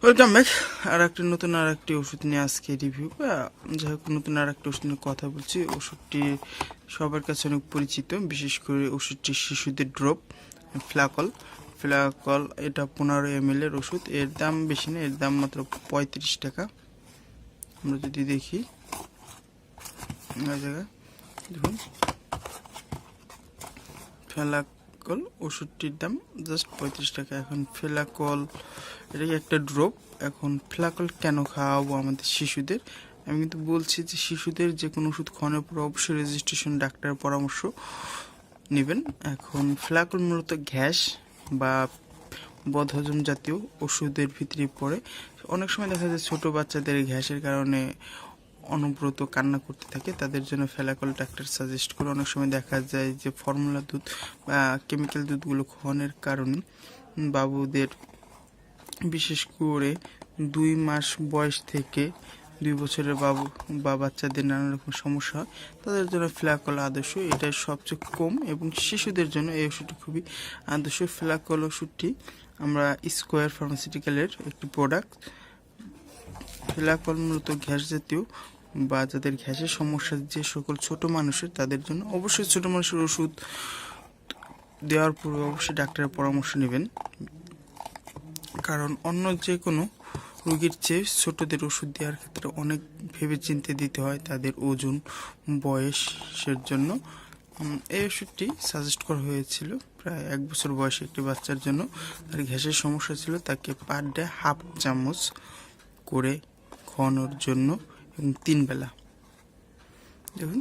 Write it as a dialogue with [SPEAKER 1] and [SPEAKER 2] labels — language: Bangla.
[SPEAKER 1] Welcome back. আর একটি ওষুধ নিয়ে আজকে রিভিউ বা যাই হোক নতুন আর একটি ওষুধ নিয়ে কথা বলছি। ওষুধটি সবার কাছে অনেক পরিচিত, বিশেষ করে ওষুধটি শিশুদের ড্রপ ফ্লাকল। এটা 15 ml এর ওষুধ। এর দাম বেশি না, এর দাম মাত্র 35 টাকা। আমরা যদি দেখি জায়গায় দেখুন ফ্লাকল ওষুধটির দাম জাস্ট 35 টাকা। এখন ফ্লাকল এটা একটা ড্রপ। এখন ফ্লাকল কেন খাওয়াবো আমাদের শিশুদের? আমি কিন্তু বলছি যে শিশুদের যে কোনো ওষুধ খাওয়ানোর পর অবশ্যই রেজিস্ট্রেশন ডাক্তারের পরামর্শ নেবেন। এখন ফ্লাকল মূলত গ্যাস বা বদহজম জাতীয় ওষুধের ভিতরে পড়ে। অনেক সময় দেখা যায় ছোটো বাচ্চাদের গ্যাসের কারণে অনবরত কান্না করতে থাকে, তাদের জন্য ফ্লাকল ডাক্তার সাজেস্ট করে। অনেক সময় দেখা যায় যে ফর্মুলা দুধ বা কেমিক্যাল দুধগুলো খাওয়ানোর কারণে বাবুদের, বিশেষ করে 2 মাস বয়স থেকে 2 বছরের বাবু বা বাচ্চাদের নানা রকম সমস্যা হয়, তাদের জন্য ফ্লাকল আদর্শ। এটা সবচেয়ে কম এবং শিশুদের জন্য এই ওষুধটি খুবই আদর্শ। ফ্লাকল ওষুধটি আমরা স্কোয়ার ফার্মাসিউটিক্যালের একটি প্রোডাক্ট। ফ্লাকল মূলত গ্যাস জাতীয় বা যাদের গ্যাসের সমস্যা, যে সকল ছোট মানুষের, তাদের জন্য অবশ্যই ছোট মানুষের ওষুধ দেওয়ার পূর্বে অবশ্যই ডাক্তারের পরামর্শ নেবেন, কারণ অন্য যে কোনো রোগীর চেয়ে ছোটদের ওষুধ দেওয়ার ক্ষেত্রে অনেক ভেবে চিন্তে দিতে হয় তাদের ওজন, বয়সের জন্য। এই ওষুধটি সাজেস্ট করা হয়েছিল প্রায় 1 বছর বয়সী একটি বাচ্চার জন্য। তার গ্যাসের সমস্যা ছিল, তাকে পার ডে হাফ চামচ করে খাওয়ানোর জন্য এবং 3 বেলা। দেখুন